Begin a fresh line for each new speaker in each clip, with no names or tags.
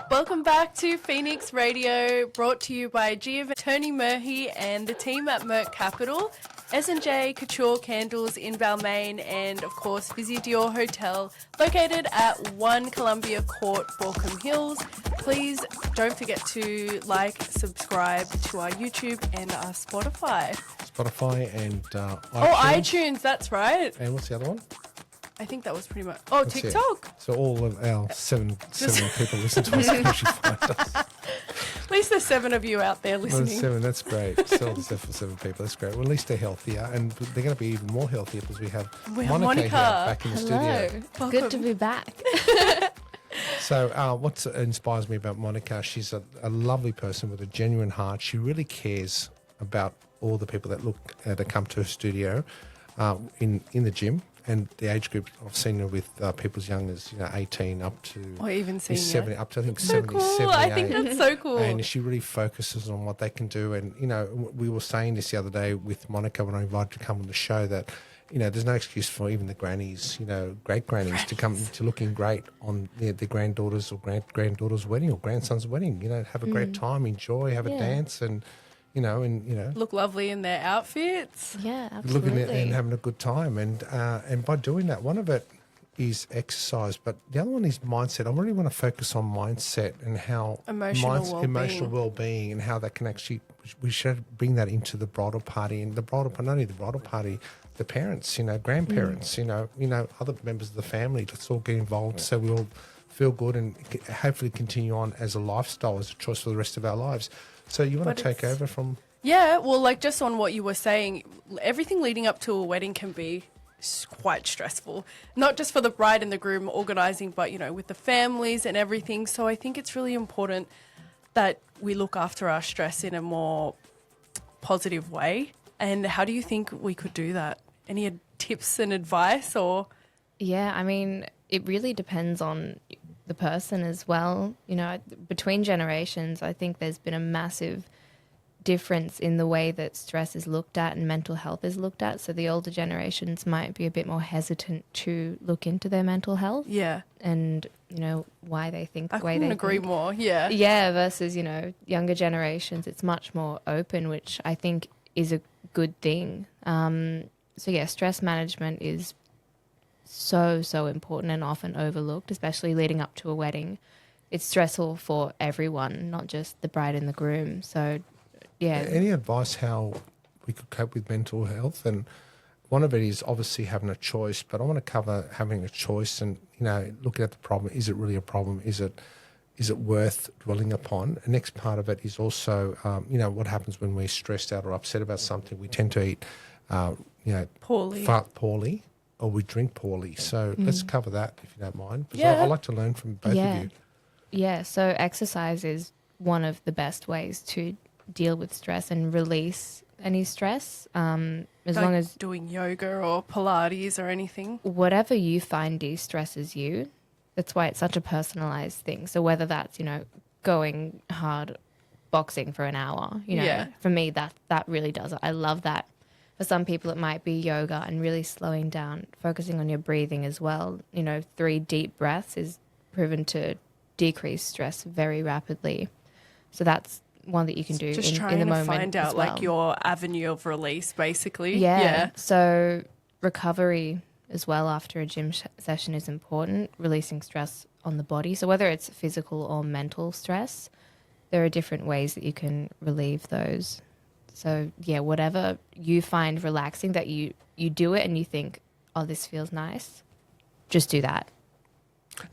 Welcome back to Phoenix Radio, brought to you by Giovannino, Tony Murphy and the team at Merck Capital, S&J Couture Candles in Balmain, and of course Visy Dior Hotel, located at 1 Columbia Court, Baulkham Hills. Please don't forget to like, subscribe to our YouTube and our Spotify.
Spotify and iTunes.
Oh, iTunes, that's right.
And what's the other one?
I think that was pretty much... Oh,
That's
TikTok.
it. So all of our seven people listen to us can actually find us.
At least there's 7 of you out there
Well,
listening.
7, that's great. Still for 7 people, that's great. Well, at least they're healthier, and they're going to be even more healthier because we have Monica here back in the studio.
Hello. Good to be back.
So what inspires me about Monica, she's a lovely person with a genuine heart. She really cares about all the people that come to her studio in the gym. And the age group I've seen her with people as young as 18 up to
Or even senior.
70, up to I think
So
70,
cool.
78.
I think that's so cool.
And she really focuses on what they can do. And we were saying this the other day with Monica when I invited her to come on the show that there's no excuse for even the grannies, great grannies to come to looking great on their granddaughters or granddaughter's wedding or grandson's wedding. Have a great time, enjoy, have a dance, and
look lovely in their outfits.
Yeah, absolutely.
looking at and having a good time, and by doing that, one of it is exercise, but the other one is mindset. I really want to focus on mindset and how emotional well-being and how that can actually, we should bring that into the bridal party, and not only the bridal party, the parents, grandparents, other members of the family. Let's all get involved so we all feel good and hopefully continue on as a lifestyle, as a choice for the rest of our lives. So you want to take over from...
Yeah, well, like just on what you were saying, everything leading up to a wedding can be quite stressful. Not just for the bride and the groom organising, but, with the families and everything. So I think it's really important that we look after our stress in a more positive way. And how do you think we could do that? Any tips and advice or...
Yeah, I mean, it really depends on the person as well. Between generations, I think there's been a massive difference in the way that stress is looked at and mental health is looked at. So the older generations might be a bit more hesitant to look into their mental health.
Yeah.
And, why they think the way they
couldn't agree
think.
more, yeah.
Yeah, versus, younger generations, it's much more open, which I think is a good thing. Stress management is so important and often overlooked, especially leading up to a wedding. It's stressful for everyone, not just the bride and the groom. So, yeah.
Any advice how we could cope with mental health? And one of it is obviously having a choice, but I want to cover having a choice and, looking at the problem. Is it really a problem? Is it worth dwelling upon? The next part of it is also, what happens when we're stressed out or upset about something. We tend to eat, poorly. Or we drink poorly. So let's cover that if you don't mind. Because I'd like to learn from both of you.
Yeah, so exercise is one of the best ways to deal with stress and release any stress. As long as
doing yoga or Pilates or anything.
Whatever you find de-stresses you, that's why it's such a personalised thing. So whether that's, going hard boxing for an hour, for me that really does it. I love that. For some people, it might be yoga and really slowing down, focusing on your breathing as well. 3 deep breaths is proven to decrease stress very rapidly. So that's one that you can do
just
in the
trying to
moment
find out
as well.
like your avenue of release, basically.
Yeah. So recovery as well after a gym session is important, releasing stress on the body. So whether it's physical or mental stress, there are different ways that you can relieve those. So, yeah, whatever you find relaxing, that you do it and you think, oh, this feels nice, just do that.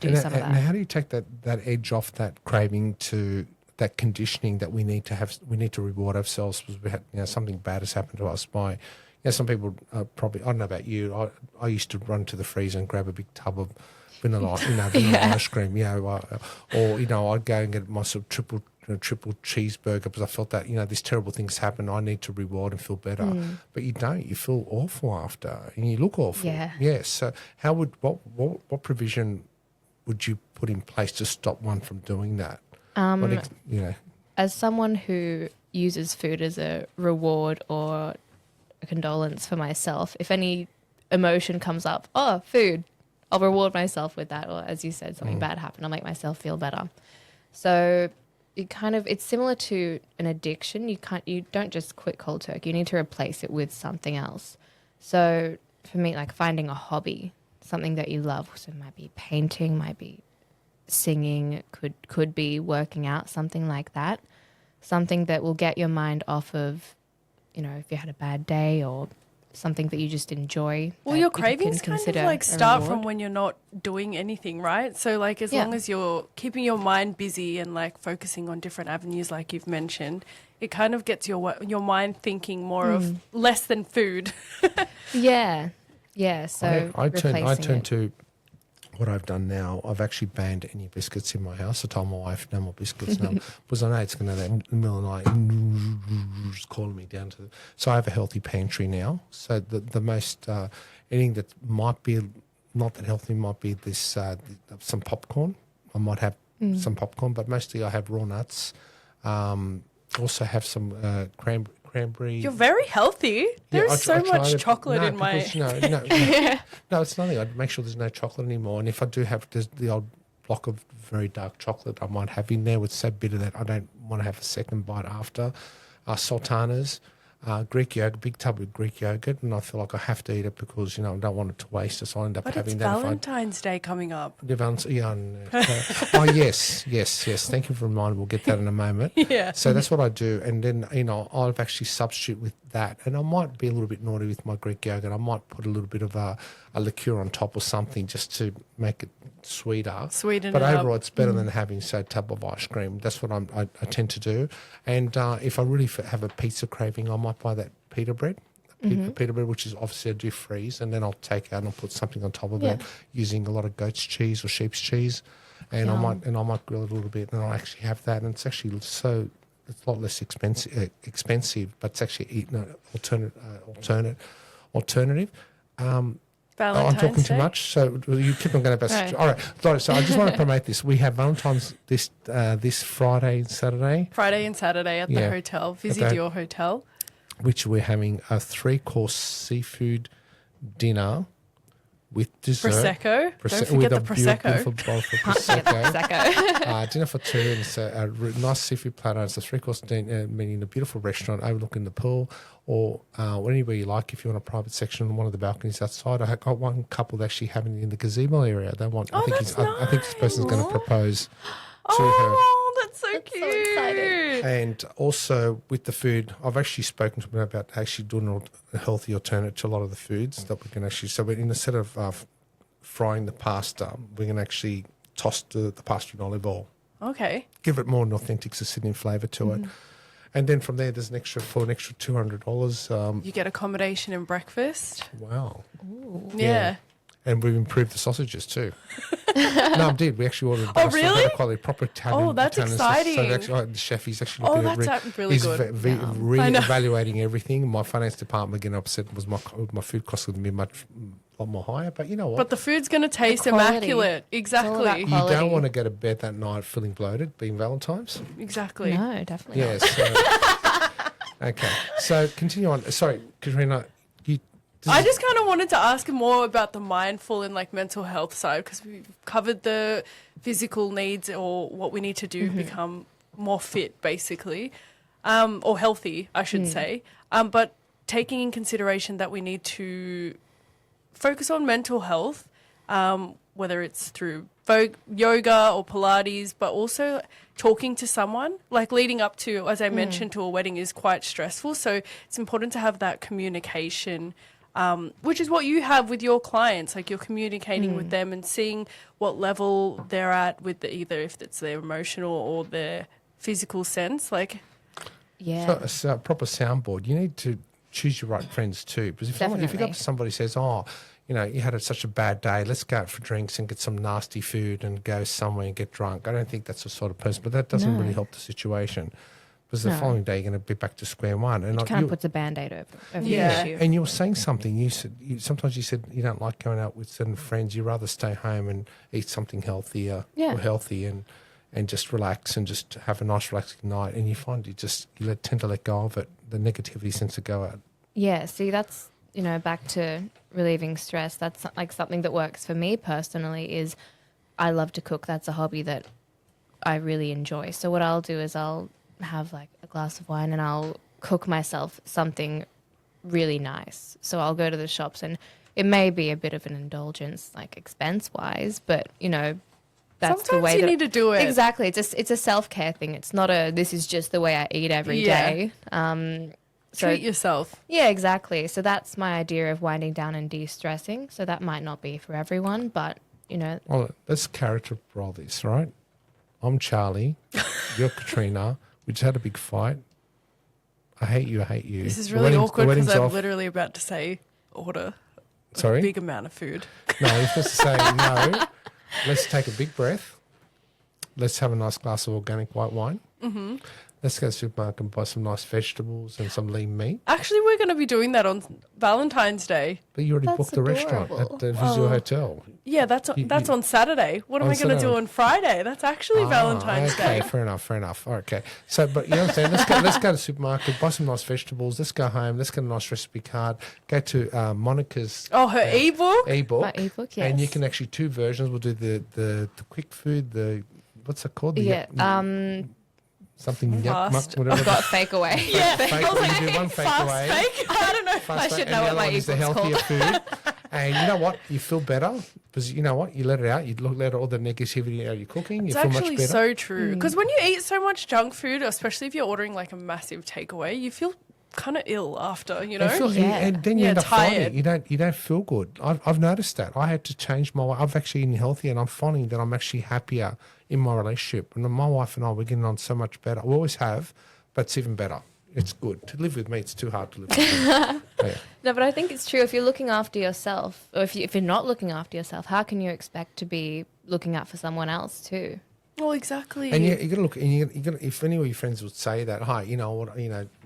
Do some of that.
And how do you take that edge off that craving to that conditioning that we need to have? We need to reward ourselves because we had, something bad has happened to us by, some people probably, I don't know about you, I used to run to the freezer and grab a big tub of vanilla ice cream, or, I'd go and get myself triple cheeseburger because I felt that, this terrible thing's happened. I need to reward and feel better. But you don't. You feel awful after and you look awful.
Yeah.
Yes. So what provision would you put in place to stop one from doing that?
As someone who uses food as a reward or a condolence for myself, if any emotion comes up, food, I'll reward myself with that. Or as you said, something bad happened, I'll make myself feel better. So it's similar to an addiction. You don't just quit cold turkey. You need to replace it with something else. So for me, like finding a hobby, something that you love. So it might be painting, might be singing, could be working out, something like that. Something that will get your mind off of, if you had a bad day or something that you just enjoy.
Well, your cravings kind of like start from when you're not doing anything, right? So like as long as you're keeping your mind busy and like focusing on different avenues like you've mentioned, it kind of gets your mind thinking more of less than food.
Yeah. So
I turn to what I've done now. I've actually banned any biscuits in my house. I told my wife no more biscuits now because I know it's going to in the middle of the night just calling me down to. So I have a healthy pantry now. So the most anything that might be not that healthy might be this some popcorn. I might have some popcorn, but mostly I have raw nuts. Also have some cranberry.
You're very healthy. There's so much chocolate in my...
No, it's nothing. I'd make sure there's no chocolate anymore. And if I do have the odd block of very dark chocolate I might have in there, it's so bitter that I don't want to have a second bite after. Sultanas, Greek yogurt, big tub of Greek yogurt, and I feel like I have to eat it because, I don't want it to waste. So I end up having that.
But it's Valentine's Day coming up.
Oh, yes. Thank you for reminding me. We'll get that in a moment.
Yeah.
So that's what I do. And then, I'll actually substitute with that. And I might be a little bit naughty with my Greek yogurt. I might put a little bit of a liqueur on top or something just to make it sweeter.
Sweeten
but
it up.
overall, it's better than having, say, a tub of ice cream. That's what I tend to do. And if I really have a pizza craving, I might buy that pita bread. Pita bread, which is obviously I do freeze, and then I'll take out and I'll put something on top of it using a lot of goat's cheese or sheep's cheese, and I might grill it a little bit, and I'll actually have that, and it's actually it's a lot less expensive, but it's actually alternative.
Valentine's
I'm talking
Day?
too much, so you keep on going about.
Right.
All right, so I just want to promote this. We have Valentine's this Friday and Saturday.
Friday and Saturday at the hotel, Visy Dior Hotel.
Which we're having a 3-course seafood dinner with dessert.
Prosecco. Don't forget the Prosecco.
Beautiful bottle of Prosecco. Dinner for two, and it's a nice seafood platter. It's a 3-course dinner in a beautiful restaurant overlooking the pool, or anywhere you like. If you want a private section on one of the balconies outside, I got one couple that actually having it in the gazebo area. They want. I think this person's going to propose to her.
Oh, that's so cute.
So exciting.
And also with the food, I've actually spoken to them about actually doing a healthy alternative to a lot of the foods that we can actually. So instead of frying the pasta, we can actually toss the pasta in olive oil.
Okay.
Give it more an authentic Sicilian flavour to it. And then from there, there's an extra $200.
You get accommodation and breakfast.
Wow.
Ooh. Yeah.
And we've improved the sausages too. No, I did. We actually ordered
really?
quality, proper Italian.
Oh, that's
Italian
exciting.
So actually, the chef, he's actually looking at
really
he's
good.
re-evaluating everything. My finance department getting upset was my food cost would be a lot more higher. But you know what?
But the food's going to taste immaculate. Exactly.
You don't want to go to bed that night feeling bloated, being Valentine's.
Exactly.
No, definitely not.
Yes. Okay. So continue on. Sorry, Katrina.
I just kind of wanted to ask more about the mindful and like mental health side, because we've covered the physical needs or what we need to do to become more fit, basically, or healthy, I should say. But taking in consideration that we need to focus on mental health, whether it's through yoga or Pilates, but also talking to someone, like leading up to, as I mentioned, to a wedding is quite stressful. So it's important to have that communication, which is what you have with your clients, like you're communicating with them and seeing what level they're at with either if it's their emotional or their physical sense. So
a proper soundboard. You need to choose your right friends too, because if you go up to somebody who says, you had such a bad day, let's go out for drinks and get some nasty food and go somewhere and get drunk. I don't think that's the sort of person, but that doesn't really help the situation. Because the following day you're going to be back to square one. And
it kind of puts a Band-Aid over the issue.
And you were saying something. Sometimes you said you don't like going out with certain friends. You rather stay home and eat something healthier or healthy and just relax and just have a nice relaxing night. And you find you tend to let go of it. The negativity tends to go out.
Yeah, see, that's, back to relieving stress. That's like something that works for me personally is I love to cook. That's a hobby that I really enjoy. So what I'll do is I'll have like a glass of wine and I'll cook myself something really nice. So I'll go to the shops, and it may be a bit of an indulgence, like expense-wise, but, you know, that's
sometimes
the way
you need to do it.
Exactly. It's a self-care thing. It's not this is just the way I eat every day. So,
treat yourself.
Yeah, exactly. So that's my idea of winding down and de-stressing. So that might not be for everyone, but, you know.
Well, let's character roll this, right? I'm Charlie. You're Katrina. We just had a big fight. I hate you.
This is really awkward because I'm literally about to say order
Sorry?
a big amount of food.
No, you're supposed to say no. Let's take a big breath. Let's have a nice glass of organic white wine. Mm-hmm. Let's go to the supermarket and buy some nice vegetables and some lean meat.
Actually, we're going to be doing that on Valentine's Day.
But you already booked the restaurant at the Visy Hotel.
Yeah, that's on Saturday. What am I going to do on Friday? That's actually Valentine's Day.
Fair enough. Okay. So, but you know what I'm saying? Let's go to the supermarket, buy some nice vegetables. Let's go home. Let's get a nice recipe card. Go to Monica's.
Oh, her ebook?
My ebook, yes.
And you can actually 2 versions. We'll do the quick food, what's it called? Something
Fast.
whatever.
I've got fake away.
Yeah,
Fake,
I was like,
you do one fake
fast
away.
fake? I don't know.
I should know what my
ebook's the
ebook's
healthier
called.
food. And you know what? You feel better because you know what? You let it out. You let all the negativity out of your cooking.
It's
you feel much
actually
better.
so true. Because when you eat so much junk food, especially if you're ordering like a massive takeaway, you feel kind of ill after, you know?
And then you end up
tired.
finding you don't feel good. I've noticed that. I had to change my way. I've actually eaten healthier, and I'm finding that I'm actually happier in my relationship. And my wife and I, we're getting on so much better. We always have, but it's even better. It's good. To live with me, it's too hard to live with me. Yeah.
No, but I think it's true. If you're looking after yourself, or if you're not looking after yourself, how can you expect to be looking out for someone else too?
Well, exactly.
And you got to look. And you got if any of your friends would say that, hi, you know what,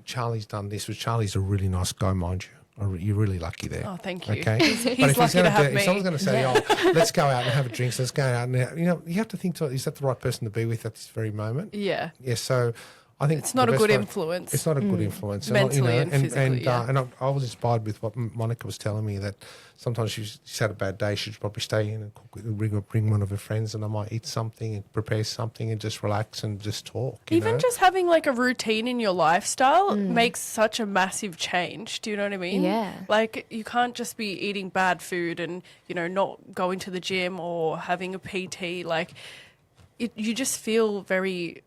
Charlie's done this. But Charlie's a really nice guy, mind you. You're really lucky there.
Oh, thank you.
Okay,
He's lucky to have me.
If someone's going to say, "Oh, let's go out and have a drink," let's go out, and you have to think, is that the right person to be with at this very moment?
Yeah.
Yeah. So I think
it's not a good influence.
It's not a good influence.
Mentally and physically,
and I was inspired with what Monica was telling me, that sometimes she's had a bad day. She'd probably stay in and cook, bring one of her friends, and I might eat something and prepare something and just relax and just talk.
Even just having like a routine in your lifestyle makes such a massive change. Do you know what I mean?
Yeah.
Like you can't just be eating bad food and, not going to the gym or having a PT. Like you just feel very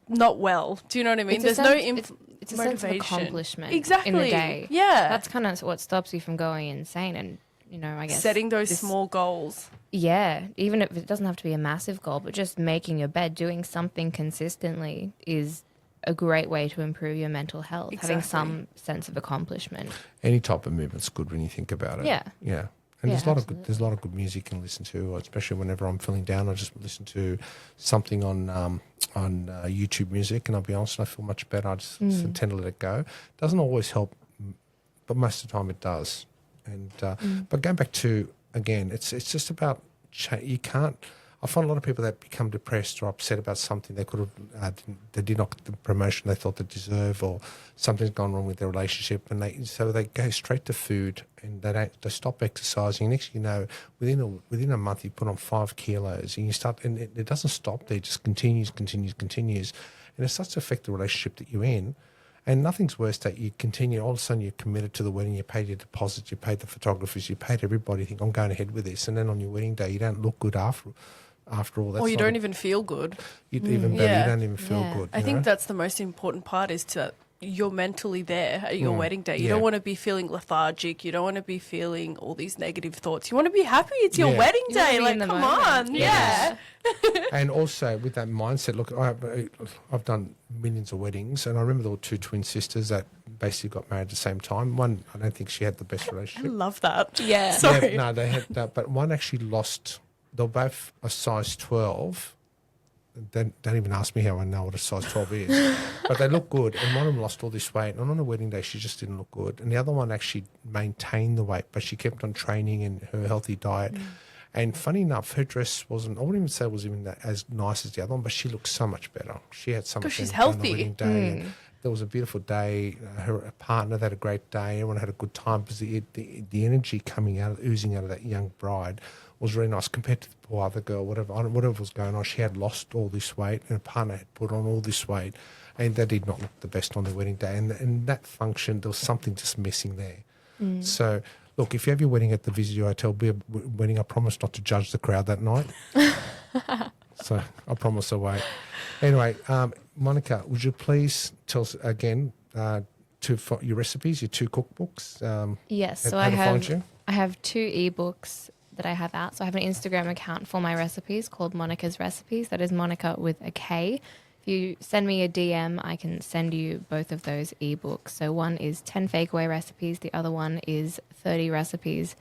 not well. Do you know what I mean?
It's a
motivation.
sense of accomplishment
exactly.
in the day.
Yeah.
That's kind of what stops you from going insane, and, I guess
setting those small goals.
Yeah, even if it doesn't have to be a massive goal, but just making your bed, doing something consistently is a great way to improve your mental health, having some sense of accomplishment.
Any type of movement's good when you think about it.
Yeah.
Yeah. And there's a lot of good music you can listen to, especially whenever I'm feeling down. I just listen to something on YouTube Music, and I'll be honest, I feel much better. I just tend to let it go. Doesn't always help, but most of the time it does. And but going back to, again, it's just about you can't. I find a lot of people that become depressed or upset about something they could have, they did not get the promotion they thought they deserve, or something's gone wrong with their relationship, and they go straight to food, and they stop exercising. Next thing you know, within a month you put on 5 kilos, and you start, and it doesn't stop there; it just continues, and it starts to affect the relationship that you're in. And nothing's worse that you continue, all of a sudden you're committed to the wedding, you paid your deposit, you paid the photographers, you paid everybody, you think, I'm going ahead with this, and then on your wedding day you don't look good after all.
Or you don't even feel good.
Even better, you don't even feel good.
I think that's the most important part, is that you're mentally there at your wedding day. You don't want to be feeling lethargic. You don't want to be feeling all these negative thoughts. You want to be happy. It's your wedding day. Like, come on. Yeah.
And also with that mindset, look, I've done millions of weddings, and I remember there were 2 twin sisters that basically got married at the same time. One, I don't think she had the best relationship.
I love that.
Yeah.
Sorry.
No, they had that, but one actually lost. They're both a size 12. Don't even ask me how I know what a size 12 is. But they look good. And one of them lost all this weight. And on her wedding day, she just didn't look good. And the other one actually maintained the weight, but she kept on training and her healthy diet. And funny enough, her dress wasn't, I wouldn't even say it was even as nice as the other one, but she looked so much better. She had so much
she's
energy on
healthy.
the wedding day. And there was a beautiful day. Her partner had a great day. Everyone had a good time, because the energy oozing out of that young bride was really nice compared to the poor other girl, whatever was going on. She had lost all this weight and her partner had put on all this weight, and they did not look the best on their wedding day. And that function, there was something just missing there. So, look, if you have your wedding at the Visy Hotel, be a wedding, I promise not to judge the crowd that night. So I promise I won't. Anyway, Monica, would you please tell us again your recipes, your 2 cookbooks?
Yes, so I have 2 ebooks that I have out. So I have an Instagram account for my recipes called Monica's Recipes. That is Monica with a K. If you send me a DM, I can send you both of those ebooks. So one is 10 fake away recipes. The other one is 30 recipes.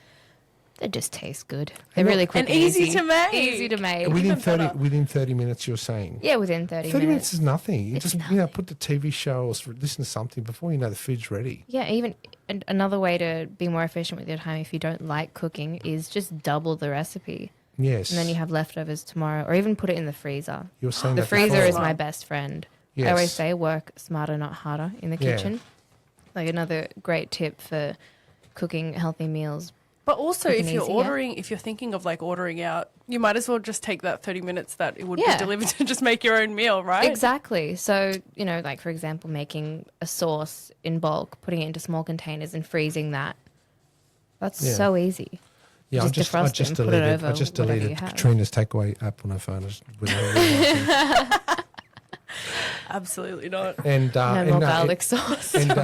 They just taste good. They're really quick and
easy to make.
Easy to make.
Within 30 minutes, you're saying?
Yeah, within 30 minutes.
30 minutes is nothing. You just put the TV show or listen to something before you know the food's ready.
Yeah, even another way to be more efficient with your time if you don't like cooking is just double the recipe.
Yes.
And then you have leftovers tomorrow, or even put it in the freezer.
You're saying
the freezer is my best friend.
Yes.
I always say work smarter, not harder in the kitchen. Like another great tip for cooking healthy meals.
But also, if you're thinking of like ordering out, you might as well just take that 30 minutes that it would be delivered to just make your own meal, right?
Exactly. So, like for example, making a sauce in bulk, putting it into small containers and freezing that. That's so easy.
Yeah, I just deleted Katrina's takeaway app on her phone.
Absolutely not.
And
no more garlic sauce.
And
the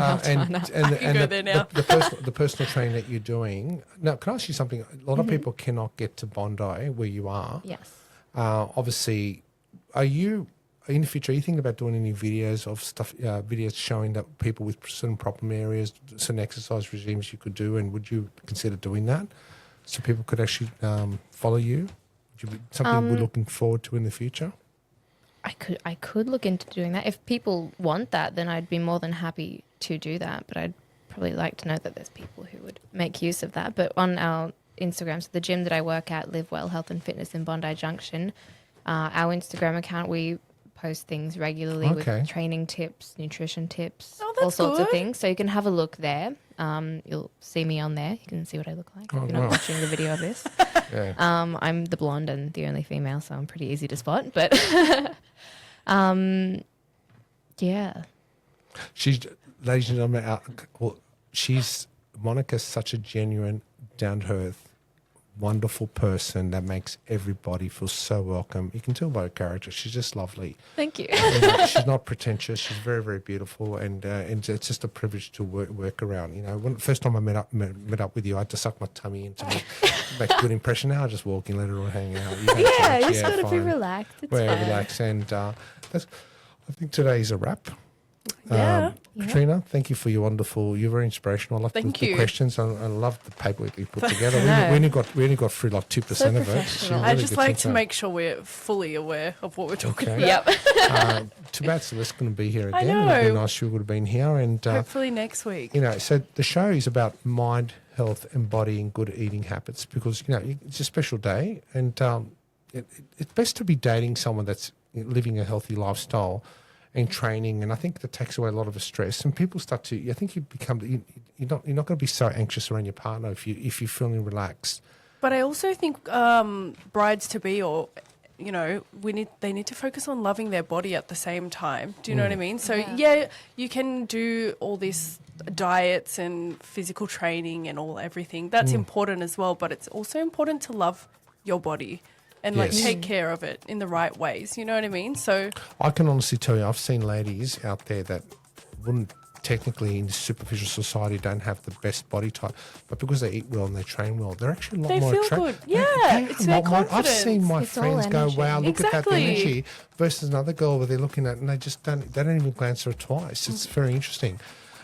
personal training that you're doing. Now, can I ask you something? A lot of people cannot get to Bondi where you are.
Yes.
Obviously, are you in the future? Are you thinking about doing any videos of stuff? Videos showing that people with certain problem areas, certain exercise regimes you could do, and would you consider doing that so people could actually follow you? Would you be something we're looking forward to in the future?
I could look into doing that. If people want that, then I'd be more than happy to do that. But I'd probably like to know that there's people who would make use of that. But on our Instagram, so the gym that I work at, Live Well Health and Fitness in Bondi Junction, our Instagram account, we post things regularly with training tips, nutrition tips, all sorts of things. So you can have a look there. You'll see me on there. You can see what I look like if you're not watching the video of this. I'm the blonde and the only female, so I'm pretty easy to spot. But yeah.
Ladies and gentlemen, Monica's such a genuine, down-to-earth, wonderful person that makes everybody feel so welcome. You can tell by her character. She's just lovely.
Thank you.
She's not pretentious. She's very, very beautiful, and it's just a privilege to work around. First time I met up with you, I had to suck my tummy in to make a good impression. Now I just walk in, let her all hang out.
You just got to be relaxed. It's fine.
Relax, and I think today's a wrap. Katrina, thank you for your you're very inspirational. I love the questions. I love the paperwork you put together. We only got through like 2% of it.
I just like to make sure we're fully aware of what we're talking about.
Yep.
Too bad Celeste couldn't be here again. It would have been nice she would have been here. And
hopefully next week.
So the show is about mind, health, and body and good eating habits because, it's a special day and it's best to be dating someone that's living a healthy lifestyle and training, and I think that takes away a lot of the stress. And people start to, I think you become, you're not going to be so anxious around your partner if you're feeling relaxed.
But I also think brides to be, or they need to focus on loving their body at the same time. Do you know what I mean? So you can do all these diets and physical training and everything. That's important as well. But it's also important to love your body. And take care of it in the right ways. You know what I mean? So
I can honestly tell you, I've seen ladies out there that wouldn't technically in superficial society don't have the best body type, but because they eat well and they train well, they're actually a lot more attractive.
Good. Yeah, it's their confidence.
I've seen my friends go, "Wow, look at that energy," versus another girl where they're looking at and they don't even glance at her twice. It's very interesting.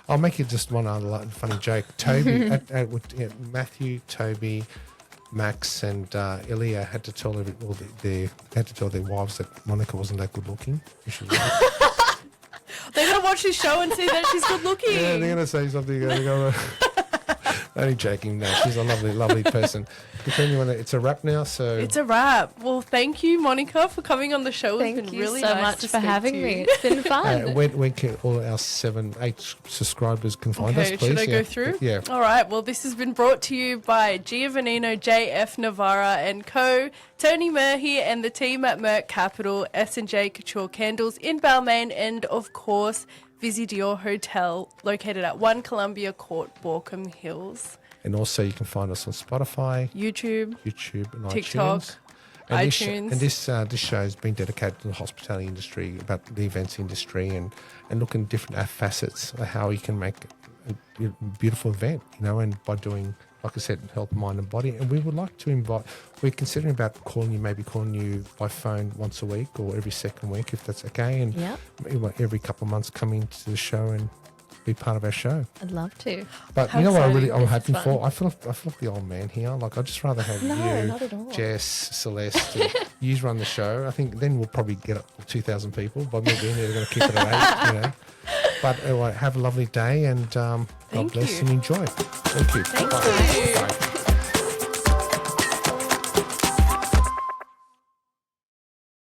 I'll make you just one other funny joke. Toby, Matthew, Toby, Max and Ilya had to tell their wives that Monica wasn't that good looking. They're
going to watch this show and see that she's good looking.
Yeah, they're going to say something. Only joking. No, she's a lovely, lovely person. Katrina, it's a wrap now. So
it's a wrap. Well, thank you, Monica, for coming on the show.
Thank
it's been
you
really
so
nice
much
to
for
speak
having
to you.
me. It's been fun.
when can all our 8 subscribers can find us, please?
Should I go through?
Yeah.
All right. Well, this has been brought to you by Giovannino, JF Navarra and Co., Tony Murhy and the team at Merck Capital, S&J Couture Candles in Balmain, and of course, Visy Dior Hotel, located at 1 Columbia Court, Borkham Hills.
And also, you can find us on Spotify,
YouTube,
and
TikTok,
iTunes.
iTunes.
This show has been dedicated to the hospitality industry, about the events industry, and looking at different facets of how you can make a beautiful event, and by doing, like I said, health, mind and body. And we would like to we're considering about maybe calling you by phone once a week or every second week, if that's okay. And every couple of months come into the show and be part of our show.
I'd love to.
But
How
you know what
exciting.
I'm hoping for? I feel like the old man here. Like, I'd just rather have
not at
you,
all.
Jess, Celeste, you run the show. I think then we'll probably get up to 2,000 people. By me being here, we're going to keep it at 8, But anyway, have a lovely day and God bless
you.
and enjoy. Thank you.
Thank
Bye.
you.
Bye.